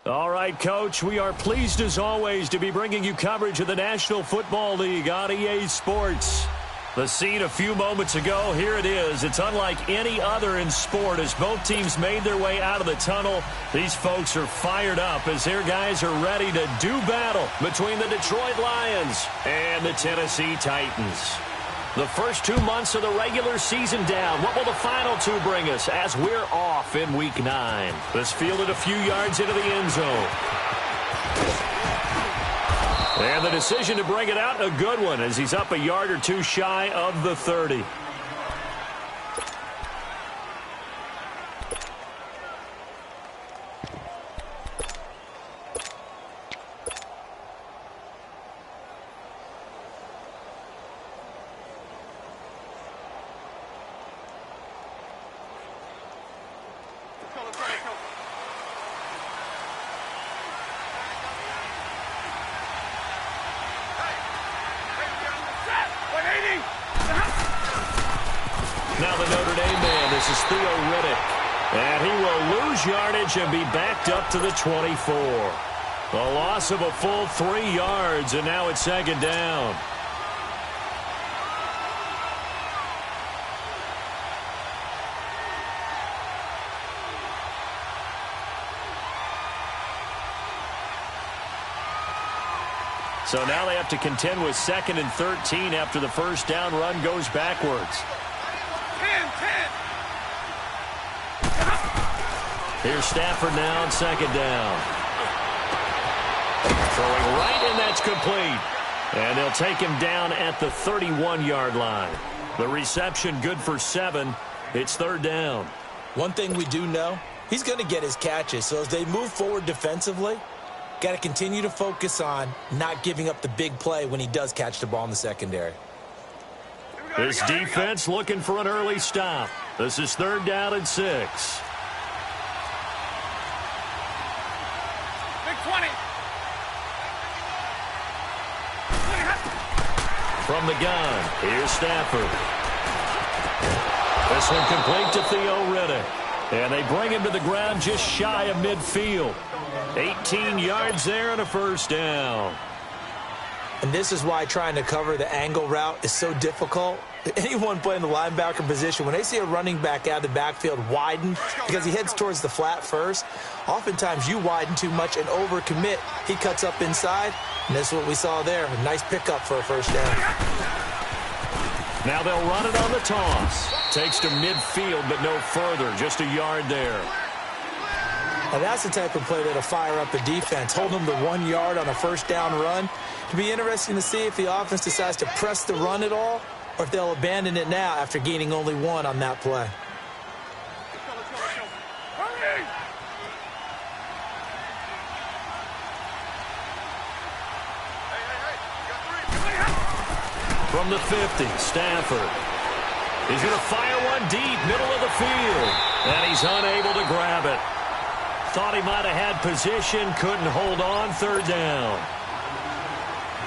All right, Coach, we are pleased as always to be bringing you coverage of the National Football League on EA Sports. The scene a few moments ago, here it is. It's unlike any other in sport as both teams made their way out of the tunnel. These folks are fired up as their guys are ready to do battle between the Detroit Lions and the Tennessee Titans. The first 2 months of the regular season down. What will the final two bring us as we're off in Week 9? This fielded a few yards into the end zone. And the decision to bring it out, a good one, as he's up a yard or two shy of the 30. Now the Notre Dame man, this is Theo Riddick. And he will lose yardage and be backed up to the 24. A loss of a full 3 yards, and now it's second down. So now they have to contend with 2nd and 13 after the first down run goes backwards. 10. Here's Stafford now on 2nd down. Throwing right, and that's complete. And they'll take him down at the 31-yard line. The reception good for 7. It's 3rd down. One thing we do know, he's going to get his catches. So as they move forward defensively, got to continue to focus on not giving up the big play when he does catch the ball in the secondary. This defense looking for an early stop. This is 3rd down and 6. Big 20. From the gun, here's Stafford. This one complete to Theo Riddick. And they bring him to the ground just shy of midfield. 18 yards there and a first down. And this is why trying to cover the angle route is so difficult. Anyone playing the linebacker position, when they see a running back out of the backfield widen because he heads towards the flat first, oftentimes you widen too much and overcommit. He cuts up inside, and that's what we saw there. A nice pickup for a first down. Now they'll run it on the toss. Takes to midfield, but no further. Just a yard there. Now that's the type of play that'll fire up the defense. Hold them to 1 yard on a first down run. It'll be interesting to see if the offense decides to press the run at all, or if they'll abandon it now after gaining only 1 on that play. From the 50, Stafford. He's going to fire one deep, middle of the field. And he's unable to grab it. Thought he might have had position, couldn't hold on, 3rd down.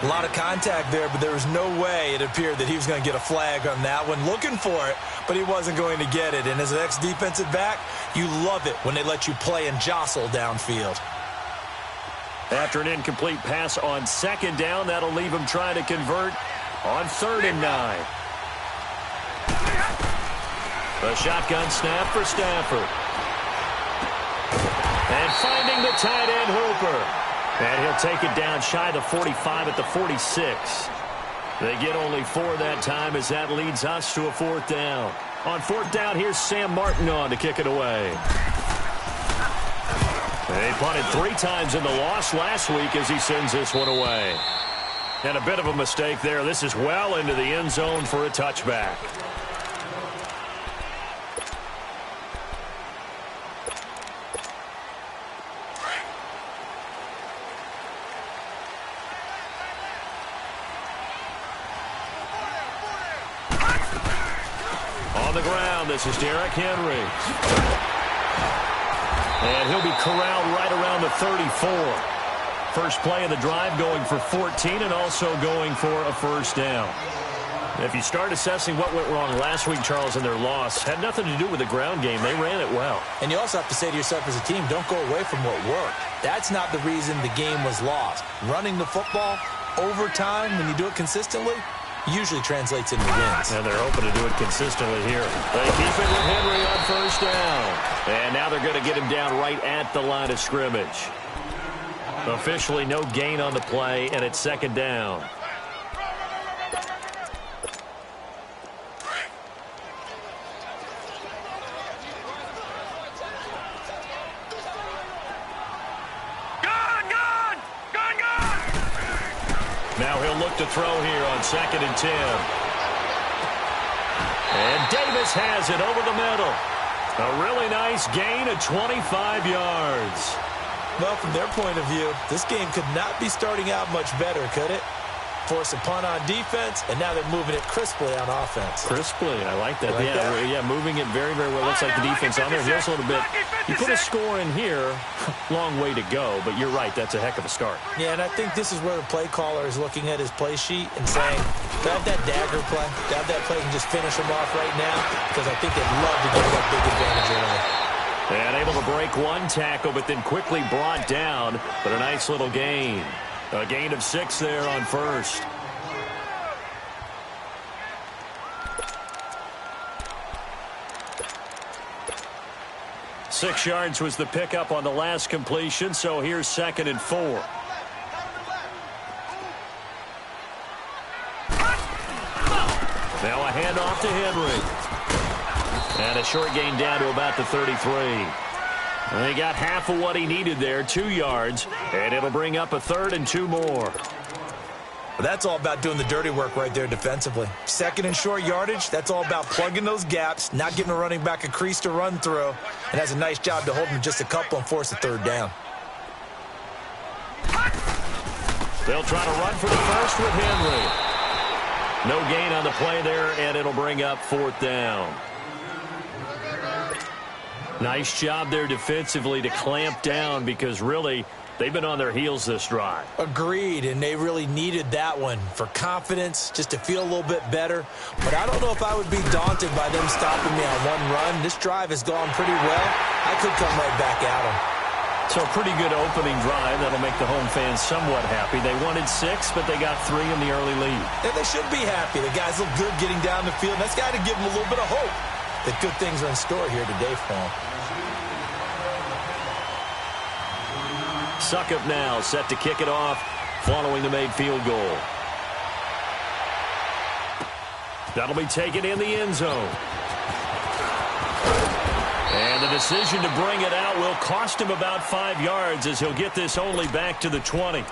A lot of contact there, but there was no way it appeared that he was going to get a flag on that one. Looking for it, but he wasn't going to get it. And as an ex-defensive back, you love it when they let you play and jostle downfield. After an incomplete pass on 2nd down, that'll leave him trying to convert on 3rd and 9. The shotgun snap for Stafford. And finding the tight end Hooper. And he'll take it down shy the 45 at the 46. They get only 4 that time as that leads us to a 4th down. On 4th down, here's Sam Martin on to kick it away. They punted 3 times in the loss last week as he sends this one away. And a bit of a mistake there. This is well into the end zone for a touchback. On the ground, this is Derrick Henry. And he'll be corralled right around the 34. First play of the drive going for 14 and also going for a first down. If you start assessing what went wrong last week, Charles, in their loss, had nothing to do with the ground game. They ran it well. And you also have to say to yourself as a team, don't go away from what worked. That's not the reason the game was lost. Running the football over time, when you do it consistently, usually translates into wins. And they're hoping to do it consistently here. They keep it with Henry on first down. And now they're going to get him down right at the line of scrimmage. Officially no gain on the play, and it's second down. Now he'll look to throw here on 2nd and 10. And Davis has it over the middle. A really nice gain of 25 yards. Well, from their point of view, this game could not be starting out much better, could it? Force a punt on defense, and now they're moving it crisply on offense. Crisply, I like that. Yeah, moving it very, very well. Looks like the defense on there. Here's a little bit. You put a score in here, long way to go, but you're right, that's a heck of a start. Yeah, and I think this is where the play caller is looking at his play sheet and saying, do I have that dagger play? Do I have that play and just finish them off right now? Because I think they'd love to get that big advantage early. And able to break one tackle, but then quickly brought down. But a nice little gain. A gain of 6 there on first. Six yards was the pickup on the last completion, so here's 2nd and 4. Now a handoff to Henry. And a short gain down to about the 33. And he got half of what he needed there, 2 yards, and it'll bring up a 3rd and 2 more. But that's all about doing the dirty work right there defensively. 2nd and short yardage, that's all about plugging those gaps, not giving a running back a crease to run through, and has a nice job to hold him just a couple and force a 3rd down. They'll try to run for the first with Henry. No gain on the play there, and it'll bring up 4th down. Nice job there defensively to clamp down because really they've been on their heels this drive. Agreed, and they really needed that one for confidence, just to feel a little bit better. But I don't know if I would be daunted by them stopping me on one run. This drive has gone pretty well. I could come right back at them. So a pretty good opening drive. That'll make the home fans somewhat happy. They wanted 6, but they got 3 in the early lead. And they should be happy. The guys look good getting down the field. That's got to give them a little bit of hope that good things are in store here today for them. Suckup now set to kick it off following the made field goal. That'll be taken in the end zone. And the decision to bring it out will cost him about 5 yards as he'll get this only back to the 20.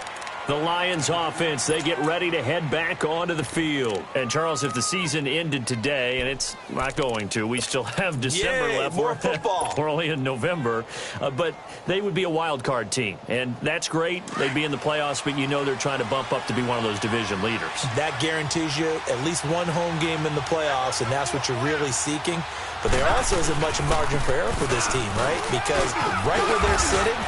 The Lions offense, they get ready to head back onto the field. And, Charles, if the season ended today, and it's not going to, we still have December left. More football. We're only in November. But they would be a wild card team. And that's great. They'd be in the playoffs, but you know they're trying to bump up to be one of those division leaders. That guarantees you at least one home game in the playoffs, and that's what you're really seeking. But there also isn't much margin for error for this team, right? Because right where they're sitting,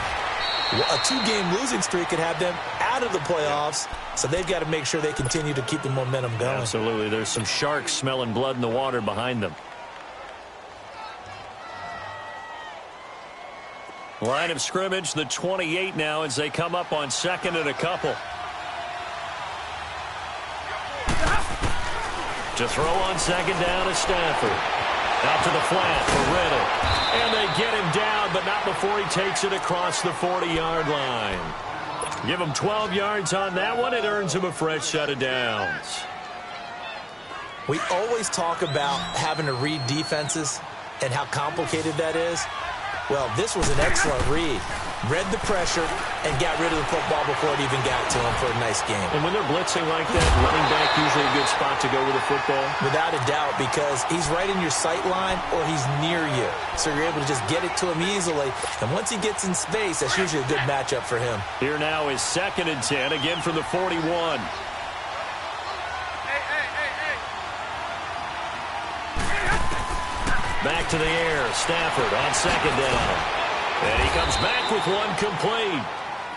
a 2-game losing streak could have them out of the playoffs, so they've got to make sure they continue to keep the momentum going. Absolutely. There's some sharks smelling blood in the water behind them. Line of scrimmage, the 28 now as they come up on 2nd and a couple. To throw on 2nd down is Stafford. Out to the flat for Riddle. And they get him down, but not before he takes it across the 40-yard line. Give him 12 yards on that one. It earns him a fresh set of downs. We always talk about having to read defenses and how complicated that is. Well, this was an excellent read. Read the pressure and got rid of the football before it even got to him for a nice game. And when they're blitzing like that, running back usually a good spot to go with the football? Without a doubt, because he's right in your sight line or he's near you. So you're able to just get it to him easily. And once he gets in space, that's usually a good matchup for him. Here now is 2nd and 10, again from the 41. Back to the air. Stafford on 2nd down. And he comes back with one complete.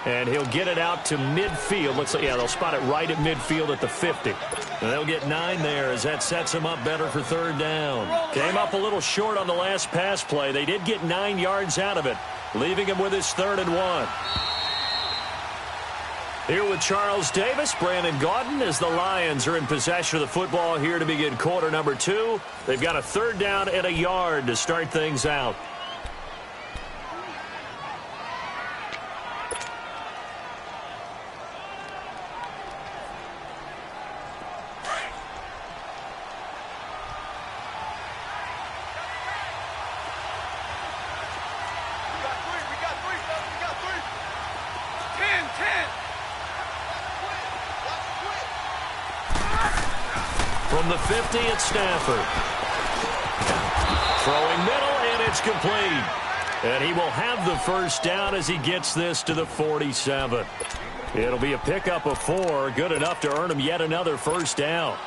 And he'll get it out to midfield. Looks like, yeah, they'll spot it right at midfield at the 50. And they'll get 9 there as that sets them up better for third down. Came up a little short on the last pass play. They did get 9 yards out of it, leaving him with his 3rd and 1. Here with Charles Davis, Brandon Gaudin, as the Lions are in possession of the football here to begin quarter number 2. They've got a 3rd down and a yard to start things out. From the 50, it's Stafford. Throwing middle, and it's complete. And he will have the first down as he gets this to the 47. It'll be a pickup of 4, good enough to earn him yet another first down.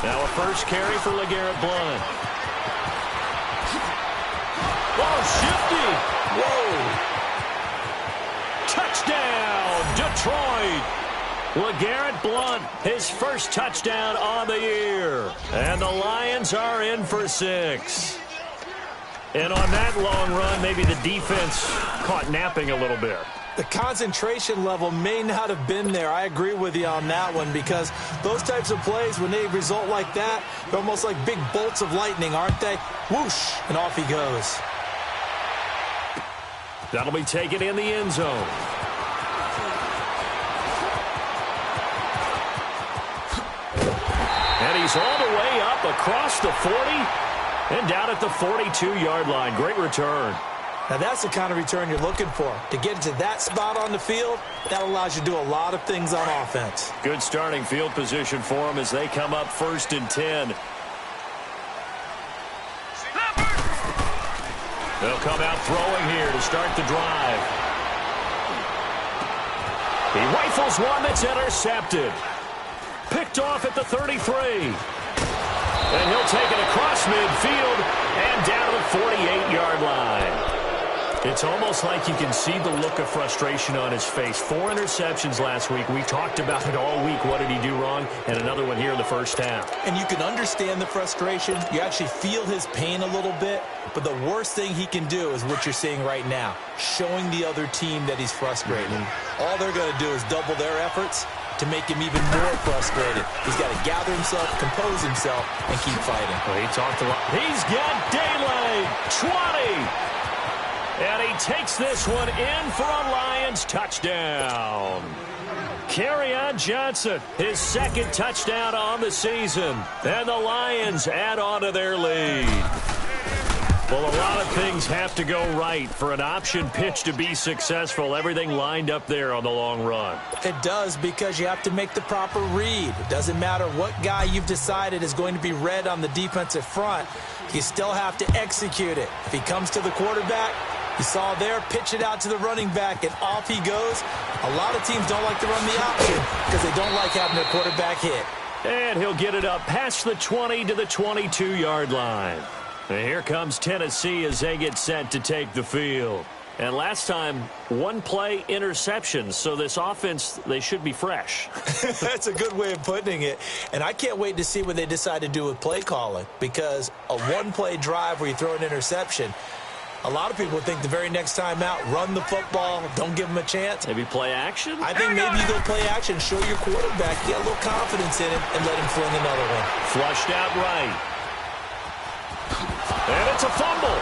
Now a first carry for LeGarrette Blount. Oh, shifty. Whoa. Touchdown, Detroit. LeGarrette Blount, his first touchdown on the year. And the Lions are in for 6. And on that long run, maybe the defense caught napping a little bit. The concentration level may not have been there. I agree with you on that one, because those types of plays, when they result like that, they're almost like big bolts of lightning, aren't they? Whoosh, and off he goes. That'll be taken in the end zone. And he's all the way up across the 40 and down at the 42-yard line. Great return. Now, that's the kind of return you're looking for. To get to that spot on the field, that allows you to do a lot of things on offense. Good starting field position for them as they come up 1st and 10. They'll come out throwing here to start the drive. He rifles one that's intercepted. Picked off at the 33. And he'll take it across midfield and down to the 48-yard line. It's almost like you can see the look of frustration on his face. 4 interceptions last week. We talked about it all week. What did he do wrong? And another one here in the first half. And you can understand the frustration. You actually feel his pain a little bit. But the worst thing he can do is what you're seeing right now, showing the other team that he's frustrated. All they're going to do is double their efforts to make him even more frustrated. He's got to gather himself, compose himself, and keep fighting. Well, he talked a lot. He's got daylight. 20. And he takes this one in for a Lions touchdown. Kerryon Johnson, his 2nd touchdown on the season. And the Lions add on to their lead. Well, a lot of things have to go right for an option pitch to be successful. Everything lined up there on the long run. It does, because you have to make the proper read. It doesn't matter what guy you've decided is going to be read on the defensive front. You still have to execute it. If he comes to the quarterback, you saw there, pitch it out to the running back, and off he goes. A lot of teams don't like to run the option because they don't like having their quarterback hit. And he'll get it up past the 20 to the 22-yard line. And here comes Tennessee as they get set to take the field. And last time, 1-play interceptions. So this offense, they should be fresh. That's a good way of putting it. And I can't wait to see what they decide to do with play calling, because a 1-play drive where you throw an interception, a lot of people think the very next time out, run the football, don't give them a chance. Maybe play action? I think maybe you go play action, show your quarterback, get a little confidence in him, and let him fling another one. Flushed out right. And it's a fumble.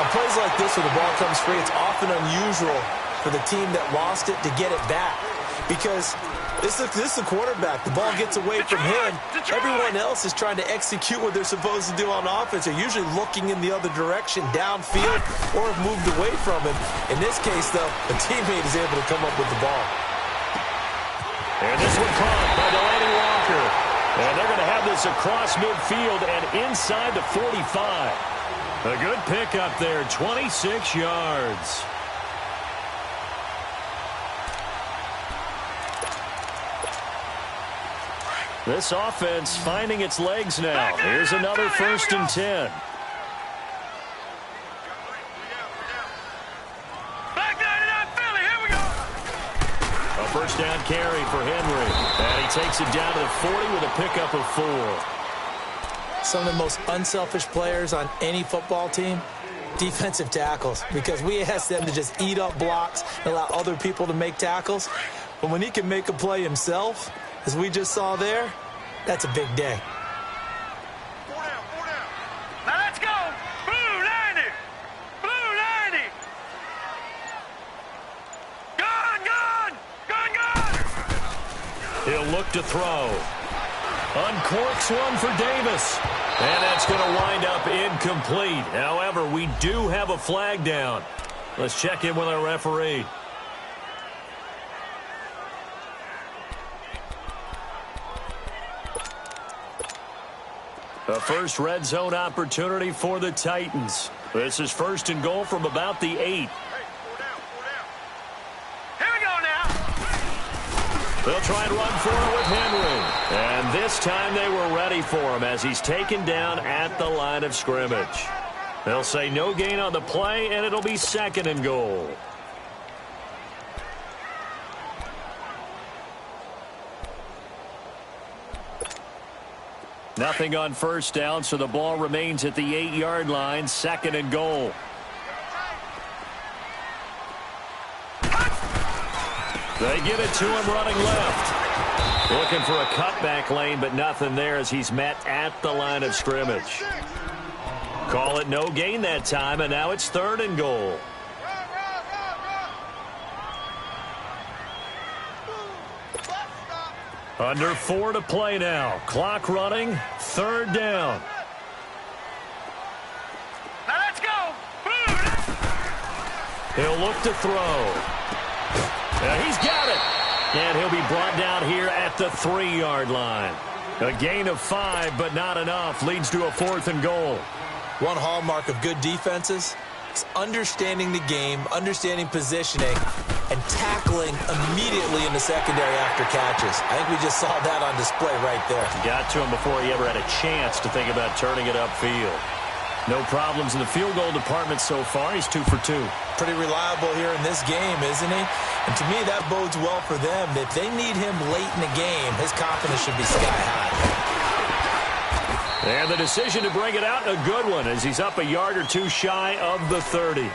On plays like this where the ball comes free, it's often unusual for the team that lost it to get it back, because this is the quarterback. The ball gets away from him. Everyone else is trying to execute what they're supposed to do on offense. They're usually looking in the other direction, downfield, or have moved away from him. In this case, though, a teammate is able to come up with the ball. And this one caught by Delaney Walker. And they're going to have this across midfield and inside the 45. A good pickup there, 26 yards. This offense finding its legs now. Here's another 1st and 10. A first down carry for Henry. And he takes it down to the 40 with a pickup of 4. Some of the most unselfish players on any football team, defensive tackles, because we ask them to just eat up blocks and allow other people to make tackles. But when he can make a play himself, as we just saw there, that's a big day. Four down. Now let's go. Blue 90. Blue 90. Gun. He'll look to throw. Uncorks one for Davis. And that's going to wind up incomplete. However, we do have a flag down. Let's check in with our referee. A first red zone opportunity for the Titans. This is 1st and goal from about the 8. Hey, four down. Here we go now. They'll try and run for it with Henry. And this time they were ready for him as he's taken down at the line of scrimmage. They'll say no gain on the play, and it'll be 2nd and goal. Nothing on first down, so the ball remains at the 8-yard line, 2nd and goal. They get it to him running left. Looking for a cutback lane, but nothing there as he's met at the line of scrimmage. Call it no gain that time, and now it's 3rd and goal. Under 4 to play now. Clock running. 3rd down. Now let's go. He'll look to throw. He's got it. And he'll be brought down here at the 3-yard line. A gain of 5, but not enough. Leads to a 4th and goal. One hallmark of good defenses is understanding the game, understanding positioning, and tackling immediately in the secondary after catches. I think we just saw that on display right there. Got to him before he ever had a chance to think about turning it upfield. No problems in the field goal department so far. He's 2 for 2. Pretty reliable here in this game, isn't he? And to me, that bodes well for them. If they need him late in the game, his confidence should be sky high. And the decision to bring it out, a good one, as he's up a yard or 2 shy of the 30.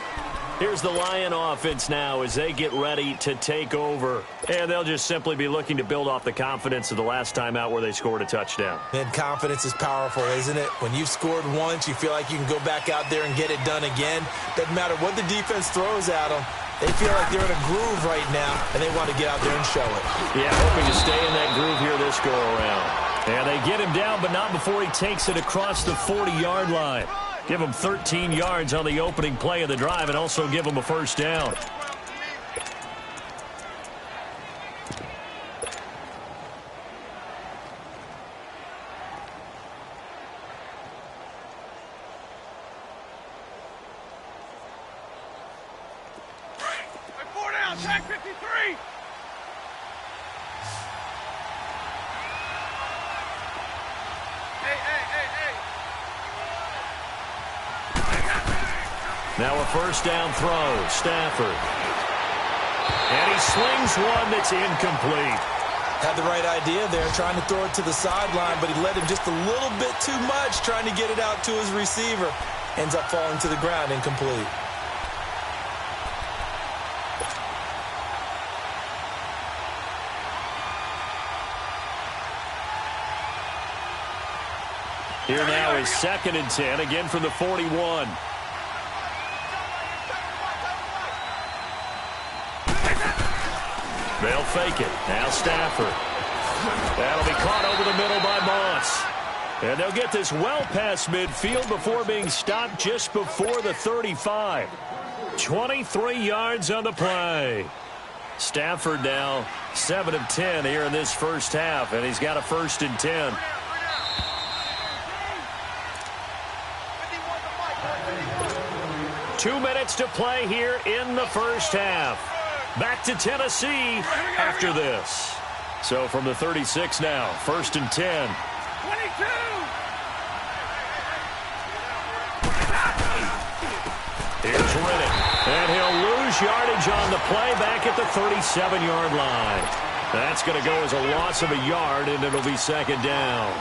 Here's the Lion offense now as they get ready to take over. And they'll just simply be looking to build off the confidence of the last time out where they scored a touchdown. And confidence is powerful, isn't it? When you've scored once, you feel like you can go back out there and get it done again. Doesn't matter what the defense throws at them. They feel like they're in a groove right now, and they want to get out there and show it. Yeah, hoping to stay in that groove here this go-around. And they get him down, but not before he takes it across the 40-yard line. Give him 13 yards on the opening play of the drive and also give him a first down. Four down. Track 53. Now a first down throw, Stafford. And he slings one that's incomplete. Had the right idea there, trying to throw it to the sideline, but he let him just a little bit too much, trying to get it out to his receiver. Ends up falling to the ground, incomplete. Here now is 2nd and 10, again from the 41. They'll fake it. Now Stafford. That'll be caught over the middle by Moss. And they'll get this well past midfield before being stopped just before the 35. 23 yards on the play. Stafford now 7 of 10 here in this first half, and he's got a 1st and 10. 2 minutes to play here in the first half. Back to Tennessee after this. So from the 36 now, 1st and 10. 22! Here's Riddick, and he'll lose yardage on the play back at the 37-yard line. That's going to go as a loss of a yard, and it'll be 2nd down.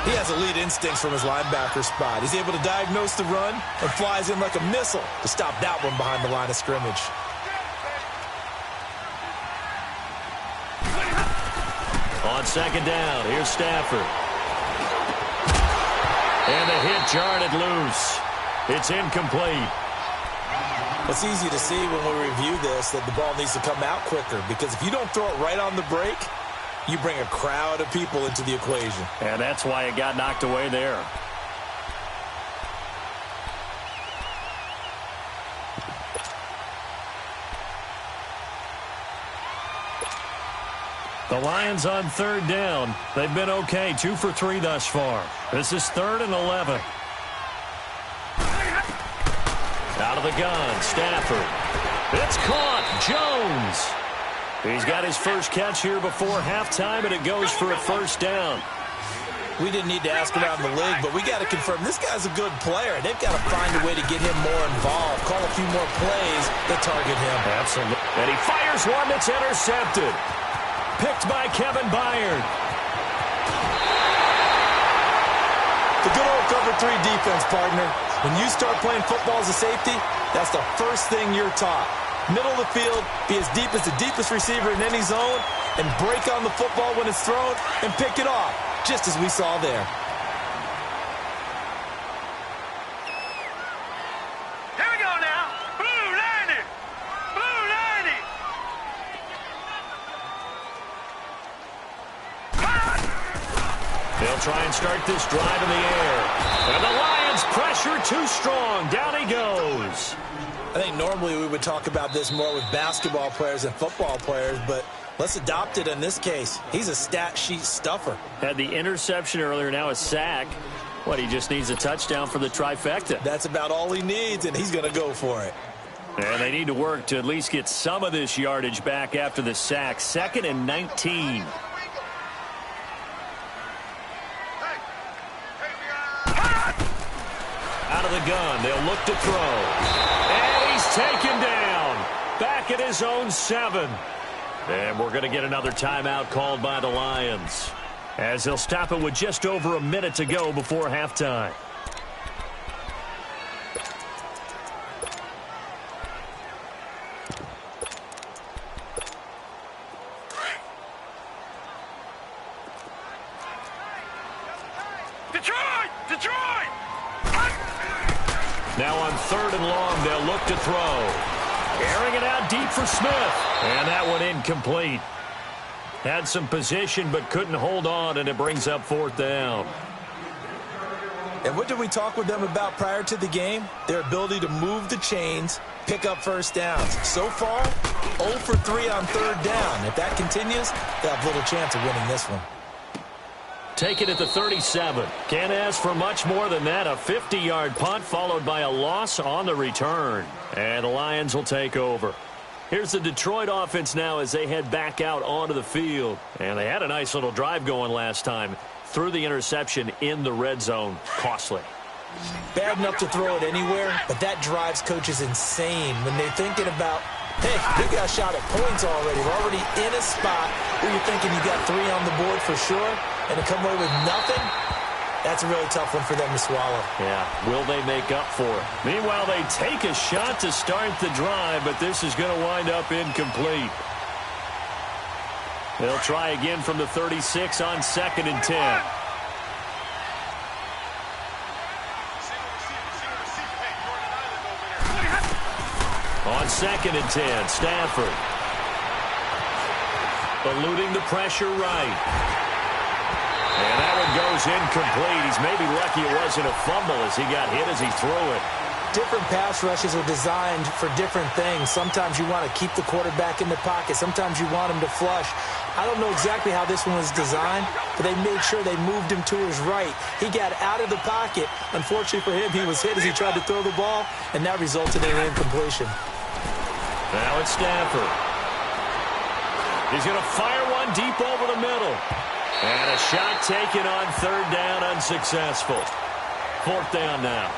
He has elite instincts from his linebacker spot. He's able to diagnose the run and flies in like a missile to stop that one behind the line of scrimmage. On 2nd down, here's Stafford. And the hit jarred it loose. It's incomplete. It's easy to see when we review this that the ball needs to come out quicker, because if you don't throw it right on the break, you bring a crowd of people into the equation. And that's why it got knocked away there. The Lions on 3rd down. They've been okay, 2 for 3 thus far. This is 3rd and 11. Out of the gun, Stafford. It's caught, Jones. He's got his first catch here before halftime, and it goes for a 1st down. We didn't need to ask around the league, but we got to confirm this guy's a good player. They've got to find a way to get him more involved, call a few more plays that target him. Absolutely. And he fires one that's intercepted. Picked by Kevin Byard. The good old cover 3 defense, partner. When you start playing football as a safety, that's the first thing you're taught. Middle of the field, be as deep as the deepest receiver in any zone, and break on the football when it's thrown and pick it off, just as we saw there. Here we go now. Blue 90! Blue 90! They'll try and start this drive in the air. And the Lions pressure too strong. Down he goes. I think normally we would talk about this more with basketball players and football players, but let's adopt it in this case. He's a stat sheet stuffer. Had the interception earlier, now a sack. What, he just needs a touchdown for the trifecta. That's about all he needs, and he's going to go for it. And they need to work to at least get some of this yardage back after the sack. 2nd and 19. Out of the gun, they'll look to throw. And he's taken down. Back at his own 7. And we're going to get another timeout called by the Lions, as they'll stop it with just over a minute to go before halftime. Detroit! Detroit! Now on 3rd and long, they'll look to throw. Airing it out deep for Smith. And that one incomplete. Had some position but couldn't hold on, and it brings up 4th down. And what did we talk with them about prior to the game? Their ability to move the chains, pick up 1st downs. So far, 0 for 3 on 3rd down. If that continues, they'll have little chance of winning this one. Take it at the 37. Can't ask for much more than that. A 50-yard punt followed by a loss on the return. And the Lions will take over. Here's the Detroit offense now as they head back out onto the field. And they had a nice little drive going last time. Threw the interception in the red zone. Costly. Bad enough to throw it anywhere, but that drives coaches insane when they're thinking about, hey, we got a shot at points already. We're already in a spot where you're thinking you got 3 on the board for sure, and to come away with nothing, that's a really tough one for them to swallow. Yeah, will they make up for it? Meanwhile, they take a shot to start the drive, but this is going to wind up incomplete. They'll try again from the 36 on 2nd and 10. On 2nd and 10, Stafford. Eluding the pressure right. And that one goes incomplete. He's maybe lucky it wasn't a fumble as he got hit as he threw it. different pass rushes are designed for different things. Sometimes you want to keep the quarterback in the pocket. Sometimes you want him to flush. I don't know exactly how this one was designed, but they made sure they moved him to his right. He got out of the pocket. Unfortunately for him, he was hit as he tried to throw the ball, and that resulted in an incompletion. Now it's Stafford. He's going to fire one deep over the middle. And a shot taken on third down, unsuccessful. Fourth down now.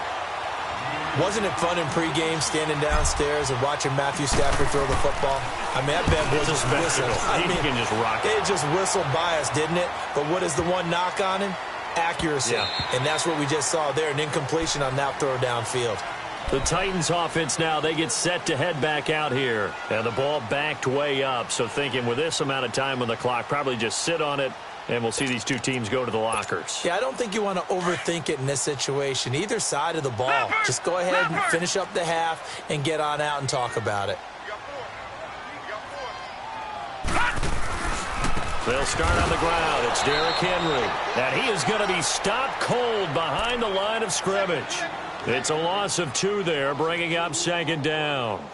Wasn't it fun in pregame standing downstairs and watching Matthew Stafford throw the football? I mean, that bad boy just whistled. He can just rock it. It just whistled by us, didn't it? But what is the one knock on him? Accuracy. Yeah. And that's what we just saw there, an incompletion on that throw downfield. The Titans offense now, they get set to head back out here. And the ball backed way up. So thinking with this amount of time on the clock, probably just sit on it. And we'll see these two teams go to the lockers. Yeah, I don't think you want to overthink it in this situation. Either side of the ball. Just go ahead and finish up the half and get on out and talk about it. They'll start on the ground. It's Derrick Henry. And he is going to be stopped cold behind the line of scrimmage. It's a loss of 2 there, bringing up second down.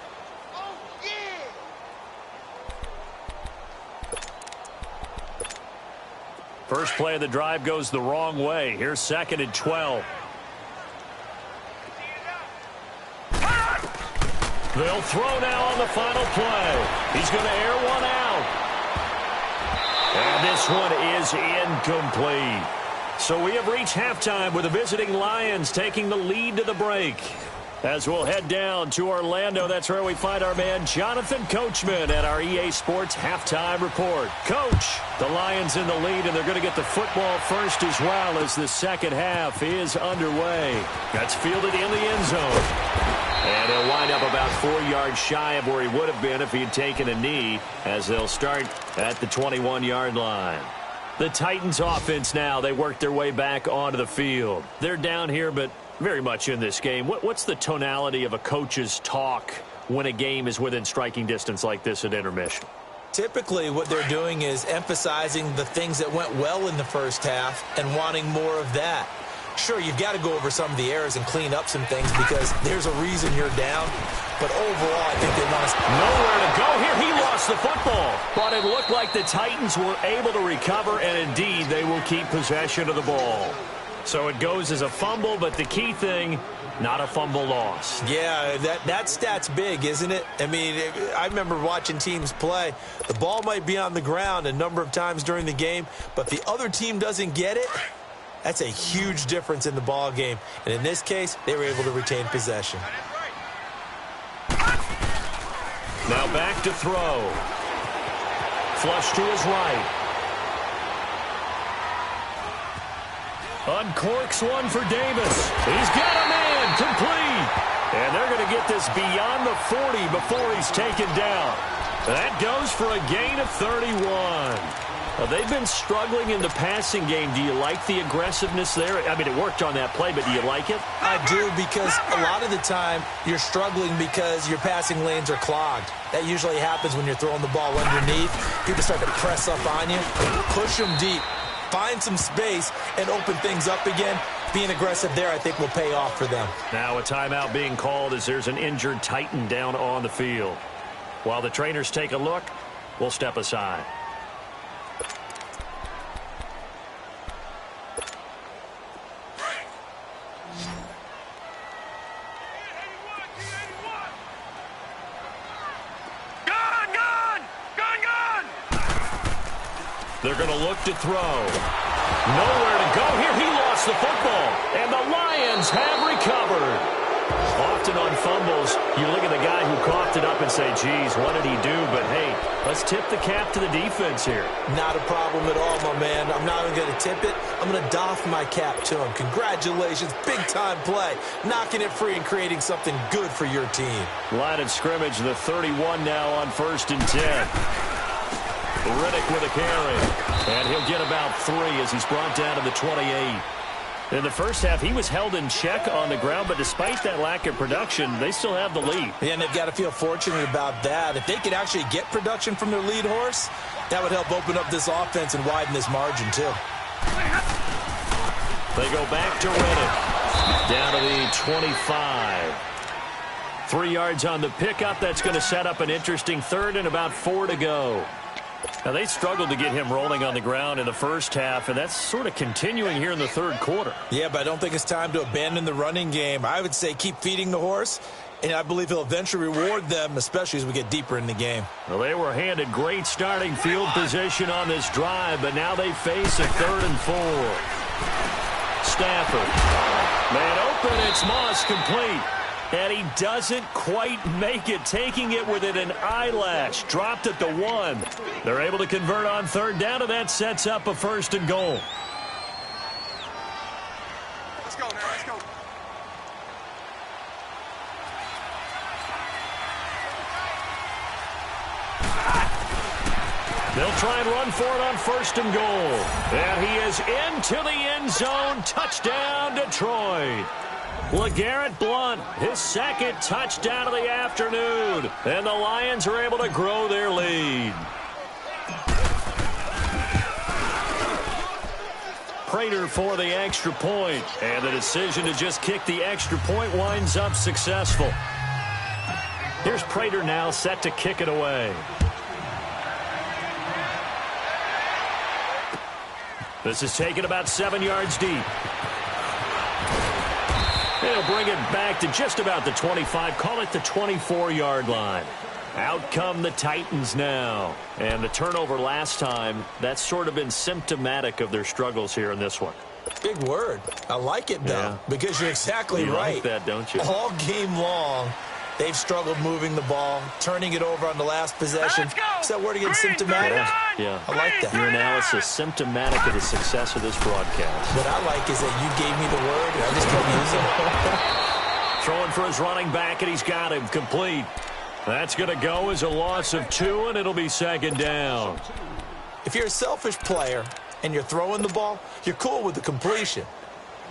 First play of the drive goes the wrong way. Here's 2nd and 12. They'll throw now on the final play. He's going to air one out. And this one is incomplete. So we have reached halftime with the visiting Lions taking the lead to the break. As we'll head down to Orlando, that's where we find our man Jonathan Coachman at our EA Sports Halftime Report. Coach, the Lions in the lead, and they're going to get the football first as well as the second half is underway. That's fielded in the end zone. And he'll wind up about 4 yards shy of where he would have been if he had taken a knee, as they'll start at the 21-yard line. The Titans offense now, they work their way back onto the field. They're down here, but very much in this game. What's the tonality of a coach's talk when a game is within striking distance like this at intermission? Typically, what they're doing is emphasizing the things that went well in the first half and wanting more of that. Sure, you've got to go over some of the errors and clean up some things because there's a reason you're down. But overall, I think they lost. Nowhere to go here. He lost the football. But it looked like the Titans were able to recover, and indeed, they will keep possession of the ball. So it goes as a fumble, but the key thing, not a fumble loss. Yeah, that stat's big, isn't it? I mean, I remember watching teams play. The ball might be on the ground a number of times during the game, but the other team doesn't get it. That's a huge difference in the ball game. And in this case, they were able to retain possession. Now back to throw. Flush to his right. Uncorks one for Davis. He's got a man complete. And they're going to get this beyond the 40 before he's taken down. That goes for a gain of 31. They've been struggling in the passing game. Do you like the aggressiveness there? I mean, it worked on that play, but do you like it? I do, because a lot of the time you're struggling because your passing lanes are clogged. That usually happens when you're throwing the ball underneath. People start to press up on you. Push them deep. Find some space and open things up again. Being aggressive there, I think, will pay off for them. Now a timeout being called as there's an injured Titan down on the field. While the trainers take a look, we'll step aside. They're going to look to throw. Nowhere to go here. He lost the football. And the Lions have recovered. Often on fumbles, you look at the guy who coughed it up and say, geez, what did he do? But, hey, let's tip the cap to the defense here. Not a problem at all, my man. I'm not even going to tip it. I'm going to doff my cap to him. Congratulations. Big-time play. Knocking it free and creating something good for your team. Line of scrimmage, the 31 now on 1st and 10. Riddick with a carry. And he'll get about 3 as he's brought down to the 28. In the first half, he was held in check on the ground, but despite that lack of production, they still have the lead. Yeah, and they've got to feel fortunate about that. If they could actually get production from their lead horse, that would help open up this offense and widen this margin, too. They go back to Riddick. Down to the 25. 3 yards on the pickup. That's going to set up an interesting third and about 4 to go. Now, they struggled to get him rolling on the ground in the first half, and that's sort of continuing here in the third quarter. Yeah, but I don't think it's time to abandon the running game. I would say keep feeding the horse, and I believe he'll eventually reward them, especially as we get deeper in the game. Well, they were handed great starting field position on this drive, but now they face a 3rd and 4. Stafford. Man open, it's Moss, complete. And he doesn't quite make it, taking it within an eyelash. Dropped at the 1. They're able to convert on 3rd down, and that sets up a 1st and goal. Let's go now, let's go. They'll try and run for it on 1st and goal. And he is into the end zone. Touchdown, Detroit. LeGarrette Blount, his 2nd touchdown of the afternoon. And the Lions are able to grow their lead. Prater for the extra point. And the decision to just kick the extra point winds up successful. Here's Prater now set to kick it away. This is taken about 7 yards deep. They'll bring it back to just about the 25. Call it the 24-yard line. Out come the Titans now. And the turnover last time, that's sort of been symptomatic of their struggles here in this one. Big word. I like it, though, because you're exactly right. You like that, don't you? All game long, they've struggled moving the ball, turning it over on the last possession. Is that word again, symptomatic? Yeah. I like that. Your analysis, symptomatic of the success of this broadcast. What I like is that you gave me the word, and I just kept using it. Throwing for his running back, and he's got him complete. That's going to go as a loss of 2, and it'll be 2nd down. If you're a selfish player and you're throwing the ball, you're cool with the completion.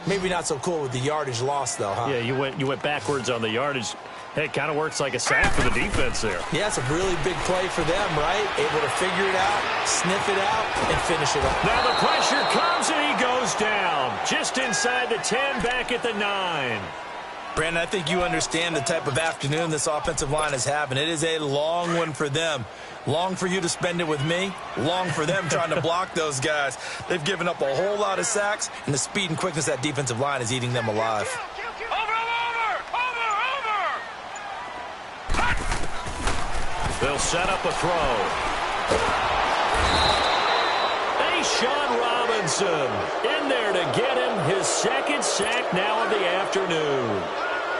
Maybe not so cool with the yardage loss, though, huh? Yeah, you went backwards on the yardage. Hey, it kind of works like a sack for the defense there. Yeah, it's a really big play for them, right? Able to figure it out, sniff it out, and finish it up. Now the pressure comes, and he goes down. Just inside the 10, back at the 9. Brandon, I think you understand the type of afternoon this offensive line is having. It is a long one for them. Long for you to spend it with me. Long for them trying to block those guys. They've given up a whole lot of sacks, and the speed and quickness of that defensive line is eating them alive. They'll set up a throw. Sean Robinson in there to get him his 2nd sack now of the afternoon.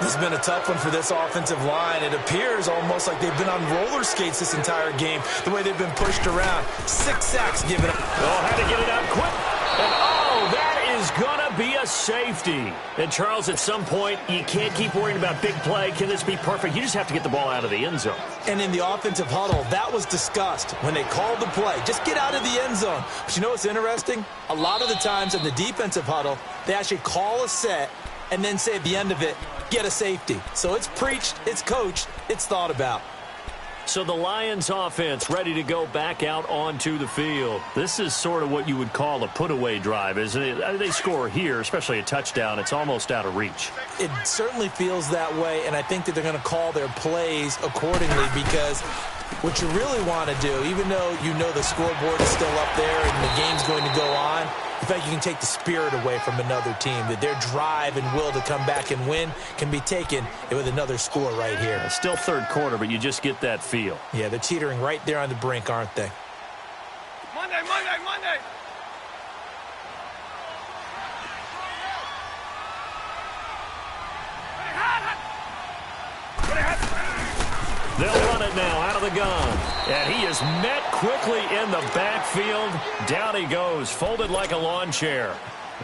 This has been a tough one for this offensive line. It appears almost like they've been on roller skates this entire game, the way they've been pushed around. 6 sacks given up. Oh, had to get it out quick. And oh, that is going to be a safety. And, Charles, at some point, you can't keep worrying about big play. Can this be perfect? You just have to get the ball out of the end zone. And in the offensive huddle, that was discussed when they called the play. Just get out of the end zone. But you know what's interesting? A lot of the times in the defensive huddle, they actually call a set and then say at the end of it, get a safety. So it's preached, it's coached, it's thought about. So the Lions offense ready to go back out onto the field. This is sort of what you would call a put-away drive, isn't it? They score here, especially a touchdown. It's almost out of reach. It certainly feels that way, and I think that they're going to call their plays accordingly because what you really want to do, even though you know the scoreboard is still up there and the game's going to go on, in fact, you can take the spirit away from another team, that their drive and will to come back and win can be taken with another score right here. Still third quarter, but you just get that feel. Yeah, they're teetering right there on the brink, aren't they? Monday. They'll run it now out of the gun. And he is met quickly in the backfield. Down he goes, folded like a lawn chair.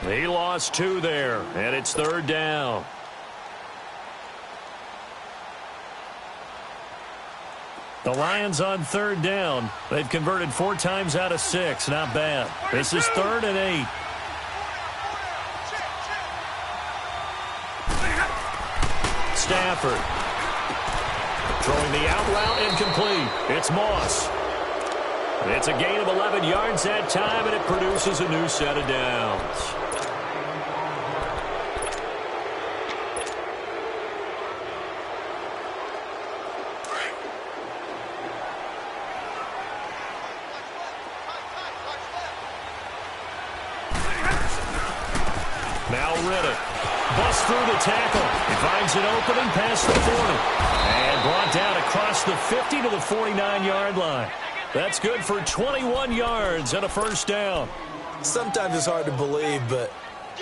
He lost 2 there, and it's 3rd down. The Lions on 3rd down. They've converted 4 times out of 6. Not bad. This is 3rd and 8. Stafford. Throwing the out route incomplete. It's Moss. It's a gain of 11 yards that time, and it produces a new set of downs. Now Riddick. Busts through the tackle. He finds an opening past the 40. And brought down across the 50 to the 49-yard line. That's good for 21 yards and a first down. Sometimes it's hard to believe, but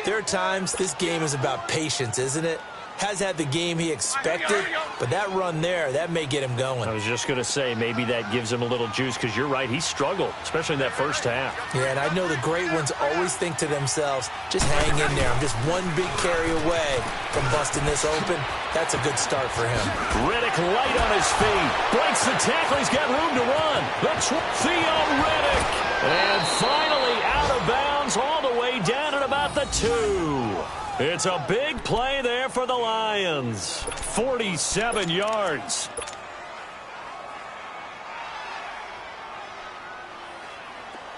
there are times this game is about patience, isn't it? Has had the game he expected, but that run there, that may get him going. I was just going to say, maybe that gives him a little juice, because you're right, he struggled, especially in that first half. Yeah, and I know the great ones always think to themselves, just hang in there. I'm just one big carry away from busting this open. That's a good start for him. Riddick light on his feet. Breaks the tackle. He's got room to run. Theo Riddick. And finally out of bounds all the way down at about the 2. It's a big play there for the Lions. 47 yards.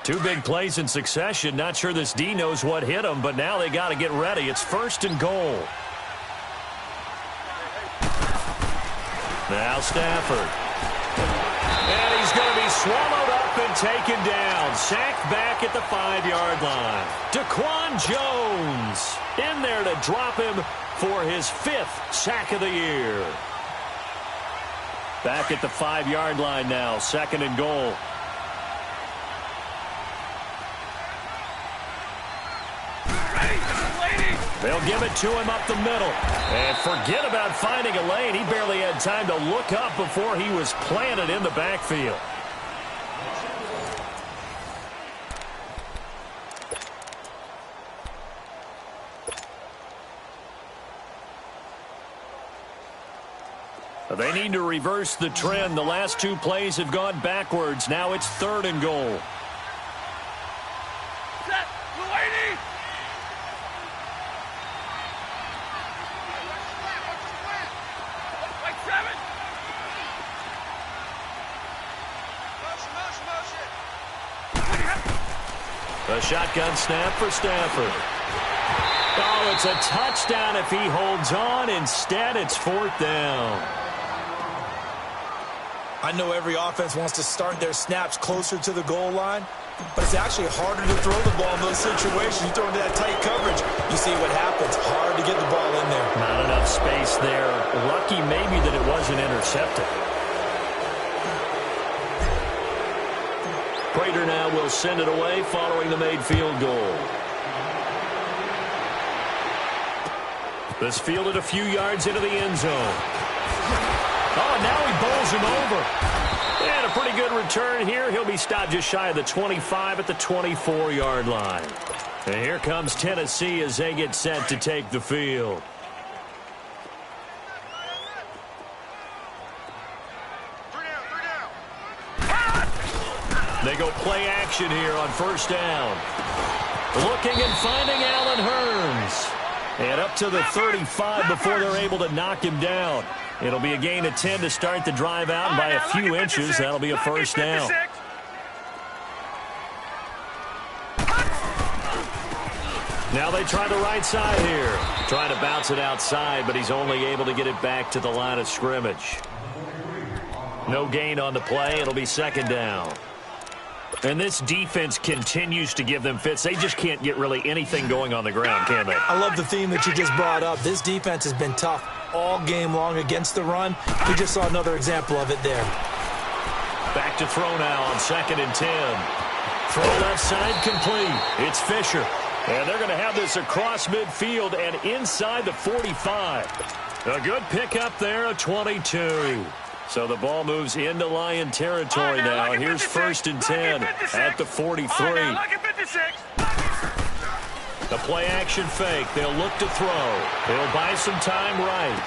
Two big plays in succession. Not sure this D knows what hit him, but now they got to get ready. It's 1st and goal. Now Stafford. And he's going to be swallowed up and taken down. Sacked back at the 5-yard line. Daquan Jones in there to drop him for his 5th sack of the year. Back at the 5-yard line now. 2nd and goal. They'll give it to him up the middle. And forget about finding a lane. He barely had time to look up before he was planted in the backfield. They need to reverse the trend. The last 2 plays have gone backwards. Now it's 3rd and goal. A shotgun snap for Stafford. Oh, it's a touchdown if he holds on. Instead, it's 4th down. I know every offense wants to start their snaps closer to the goal line, but it's actually harder to throw the ball in those situations. You throw into that tight coverage, you see what happens. Hard to get the ball in there. Not enough space there. Lucky maybe that it wasn't intercepted. Prater now will send it away following the made field goal. This fielded a few yards into the end zone. Oh, and now he bowls him over. And a pretty good return here. He'll be stopped just shy of the 25 at the 24-yard line. And here comes Tennessee as they get set to take the field. They go play action here on 1st down. Looking and finding Allen Hurns. And up to the 35 before they're able to knock him down. It'll be a gain of 10 to start the drive out, and by a few inches, that'll be a 1st down. Now they try the right side here. Trying to bounce it outside, but he's only able to get it back to the line of scrimmage. No gain on the play. It'll be 2nd down. And this defense continues to give them fits. They just can't get really anything going on the ground, can they? I love the theme that you just brought up. This defense has been tough all game long against the run. We just saw another example of it there. Back to throw now on 2nd and 10. Throw left side complete. It's Fisher. And they're going to have this across midfield and inside the 45. A good pickup there, a 22. So the ball moves into Lion territory now. Here's 1st and 10 at the 43. The play action fake. They'll look to throw. They'll buy some time right.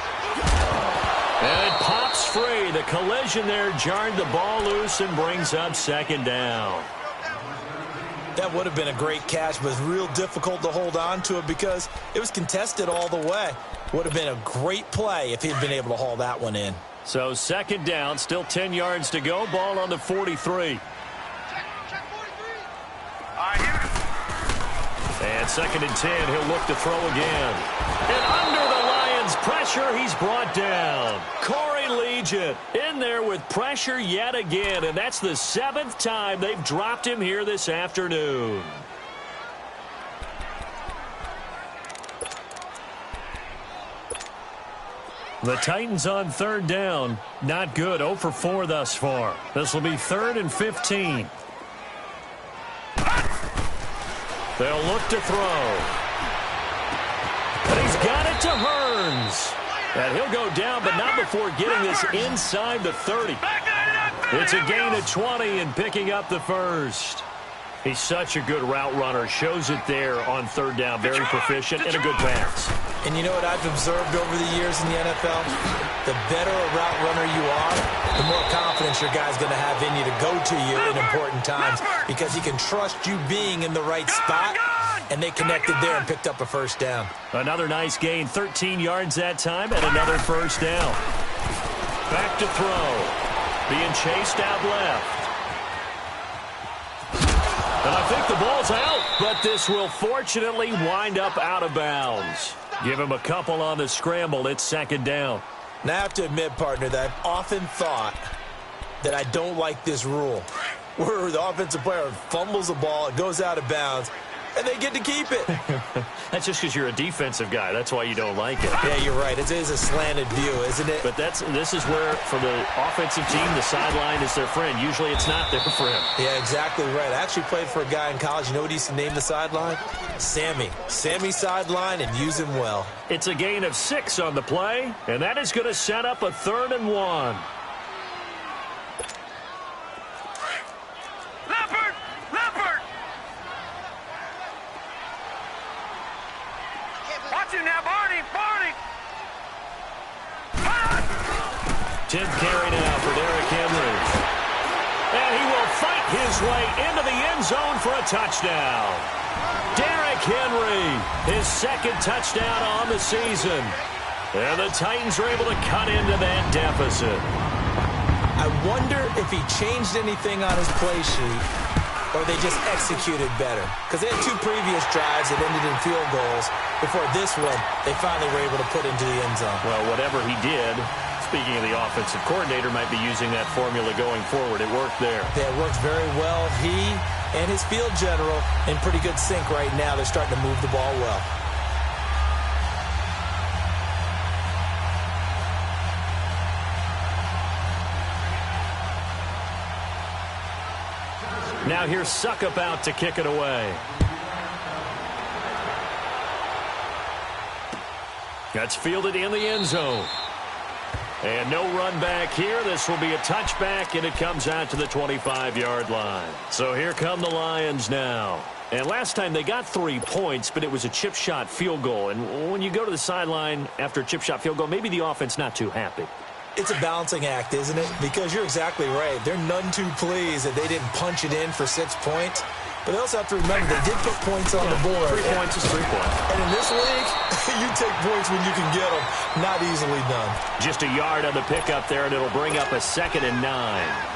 And it pops free. The collision there jarred the ball loose and brings up 2nd down. That would have been a great catch, but it's real difficult to hold on to it because it was contested all the way. Would have been a great play if he'd been able to haul that one in. So 2nd down, still 10 yards to go. Ball on the 43. And 2nd and 10, he'll look to throw again. And under the Lions' pressure, he's brought down. Corey Legion in there with pressure yet again, and that's the 7th time they've dropped him here this afternoon. The Titans on third down. Not good. 0 for 4 thus far. This will be 3rd and 15. They'll look to throw. And he's got it to Hearns. And he'll go down, but not before getting this inside the 30. It's a gain of 20 and picking up the first. He's such a good route runner. Shows it there on third down. Very proficient and a good pass. And you know what I've observed over the years in the NFL? The better a route runner you are, the more confidence your guy's going to have in you to go to you in important times because he can trust you being in the right spot, and they connected there and picked up a first down. Another nice gain, 13 yards that time, and another first down. Back to throw. Being chased out left. And I think the ball's out, but this will fortunately wind up out of bounds. Give him a couple on the scramble. It's 2nd down. Now I have to admit, partner, that I've often thought that I don't like this rule, where the offensive player fumbles the ball, it goes out of bounds, and they get to keep it. That's just because you're a defensive guy. That's why you don't like it. Yeah, you're right. It is a slanted view, isn't it? But this is where, for the offensive team, the sideline is their friend. Usually it's not there for him. Yeah, exactly right. I actually played for a guy in college. You know what he used to name the sideline? Sammy. Sammy sideline, and use him well. It's a gain of 6 on the play, and that is going to set up a 3rd and 1. Now, Barney! 10th carry now for Derrick Henry. And he will fight his way into the end zone for a touchdown. Derrick Henry, his 2nd touchdown on the season. And the Titans are able to cut into that deficit. I wonder if he changed anything on his play sheet, or they just executed better. Because they had 2 previous drives that ended in field goals. Before this one, they finally were able to put into the end zone. Well, whatever he did, speaking of the offensive coordinator, might be using that formula going forward. It worked there. Yeah, it works very well. He and his field general in pretty good sync right now. They're starting to move the ball well. Now here's Suckup out to kick it away. That's fielded in the end zone. And no run back here. This will be a touchback, and it comes out to the 25-yard line. So here come the Lions now. And last time they got 3 points, but it was a chip shot field goal. And when you go to the sideline after a chip shot field goal, maybe the offense not too happy. It's a balancing act, isn't it? Because you're exactly right. They're none too pleased that they didn't punch it in for 6 points. But they also have to remember they did put points on the board. 3 points is 3 points. And in this league, you take points when you can get them. Not easily done. Just a yard on the pickup there, and it'll bring up a 2nd and 9.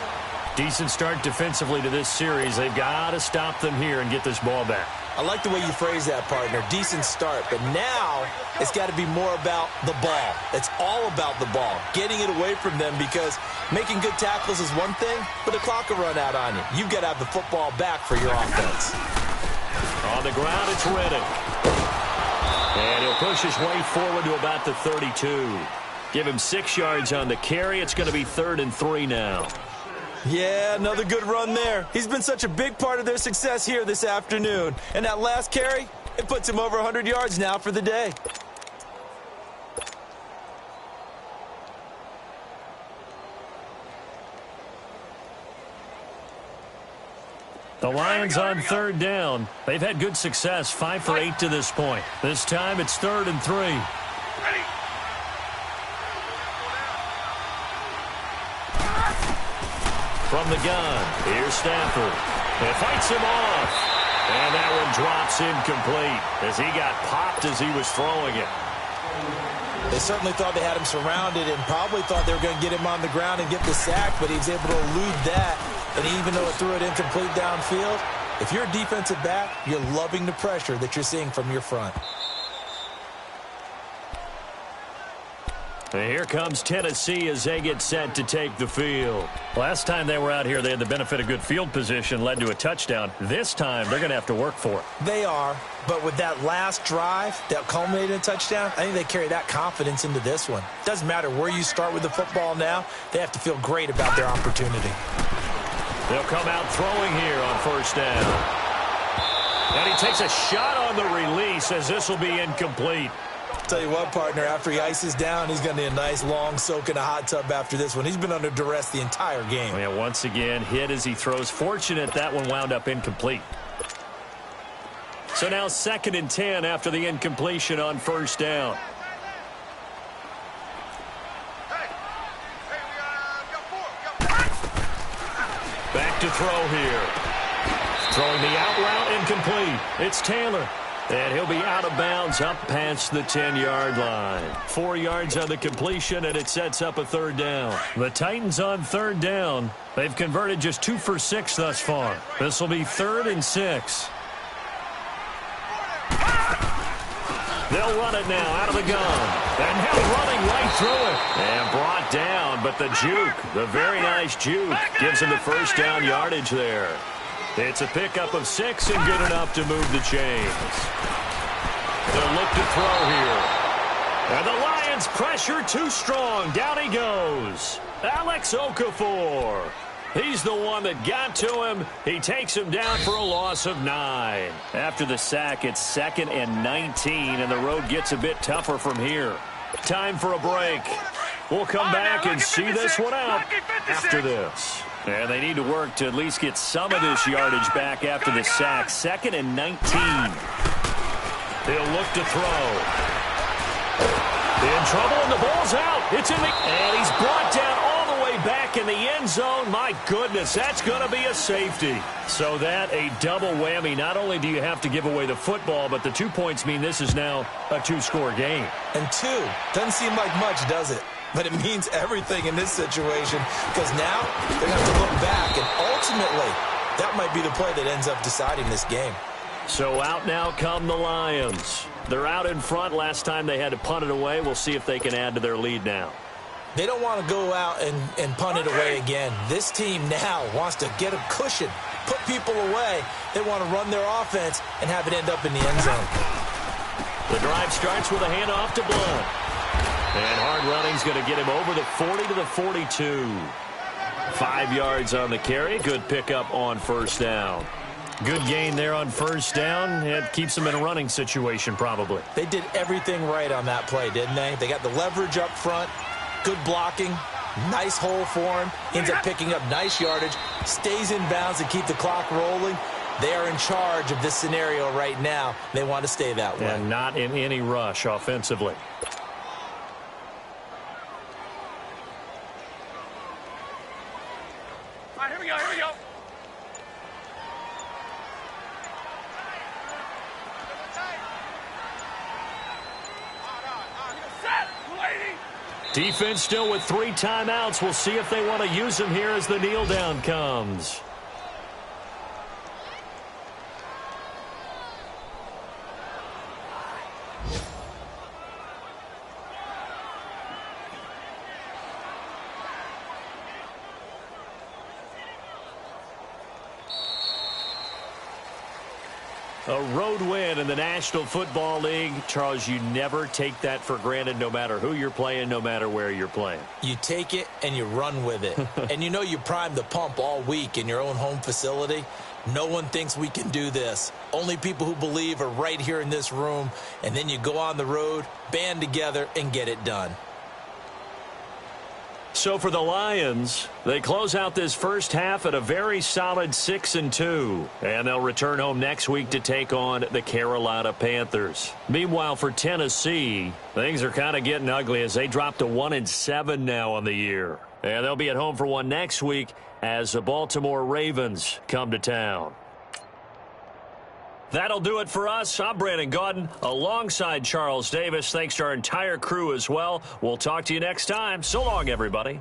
Decent start defensively to this series. They've got to stop them here and get this ball back. I like the way you phrase that, partner. Decent start. But now it's got to be more about the ball. It's all about the ball. Getting it away from them, because making good tackles is one thing, but the clock will run out on you. You've got to have the football back for your offense. On the ground, it's Reddick. And he'll push his way forward to about the 32. Give him 6 yards on the carry. It's going to be 3rd and 3 now. Yeah, another good run there. He's been such a big part of their success here this afternoon. And that last carry, it puts him over 100 yards now for the day. The Lions on 3rd down. They've had good success, 5 for 8 to this point. This time it's 3rd and 3. Ready. From the gun, here's Stafford. It fights him off. And that one drops incomplete as he got popped as he was throwing it. They certainly thought they had him surrounded and probably thought they were going to get him on the ground and get the sack, but he was able to elude that. And even though it threw it incomplete downfield, if you're a defensive back, you're loving the pressure that you're seeing from your front. And here comes Tennessee as they get set to take the field. Last time they were out here, they had the benefit of good field position, led to a touchdown. This time, they're going to have to work for it. They are, but with that last drive that culminated in a touchdown, I think they carry that confidence into this one. Doesn't matter where you start with the football now, they have to feel great about their opportunity. They'll come out throwing here on first down. And he takes a shot on the release as this will be incomplete. Tell you what, partner, after he ices down, he's going to need a nice long soak in a hot tub after this one. He's been under duress the entire game. Yeah, once again, hit as he throws. Fortunate that one wound up incomplete. So now 2nd and 10 after the incompletion on first down. Back to throw here. Throwing the out route incomplete. It's Taylor. And he'll be out of bounds up past the 10-yard line. 4 yards on the completion, and it sets up a 3rd down. The Titans on 3rd down. They've converted just 2 for 6 thus far. This will be 3rd and 6. They'll run it now out of the gun. And now running right through it. And brought down, but the juke, the very nice juke, gives him the 1st down yardage there. It's a pickup of 6 and good enough to move the chains. They'll look to throw here. And the Lions pressure too strong. Down he goes. Alex Okafor. He's the one that got to him. He takes him down for a loss of 9. After the sack, it's 2nd and 19, and the road gets a bit tougher from here. Time for a break. We'll come back and see this one out after this. And they need to work to at least get some of this yardage back after the sack. 2nd and 19. They'll look to throw. In trouble, and the ball's out. It's in the... And he's brought down all the way back in the end zone. My goodness, that's going to be a safety. So that, a double whammy. Not only do you have to give away the football, but the 2 points mean this is now a 2-score game. And 2 doesn't seem like much, does it? But it means everything in this situation because now they're going to have to look back, and ultimately that might be the play that ends up deciding this game. So out now come the Lions. They're out in front. Last time they had to punt it away. We'll see if they can add to their lead now. They don't want to go out and punt it away again. This team now wants to get a cushion, put people away. They want to run their offense and have it end up in the end zone. The drive starts with a handoff to Blunt. And hard running's going to get him over the 40 to the 42. 5 yards on the carry. Good pickup on first down. Good gain there on first down. It keeps them in a running situation probably. They did everything right on that play, didn't they? They got the leverage up front, good blocking, nice hole for him. Ends up picking up nice yardage, stays in bounds to keep the clock rolling. They are in charge of this scenario right now. They want to stay that way. And not in any rush offensively. Here we go, here we go. Defense still with 3 timeouts. We'll see if they want to use them here as the kneel down comes. A road win in the National Football League. Charles, you never take that for granted no matter who you're playing, no matter where you're playing. You take it and you run with it. And you know you primed the pump all week in your own home facility. No one thinks we can do this. Only people who believe are right here in this room. And then you go on the road, band together, and get it done. So for the Lions, they close out this first half at a very solid 6-2. And they'll return home next week to take on the Carolina Panthers. Meanwhile, for Tennessee, things are kind of getting ugly as they drop to 1-7 now on the year. And they'll be at home for one next week as the Baltimore Ravens come to town. That'll do it for us. I'm Brandon Gaudin alongside Charles Davis. Thanks to our entire crew as well. We'll talk to you next time. So long, everybody.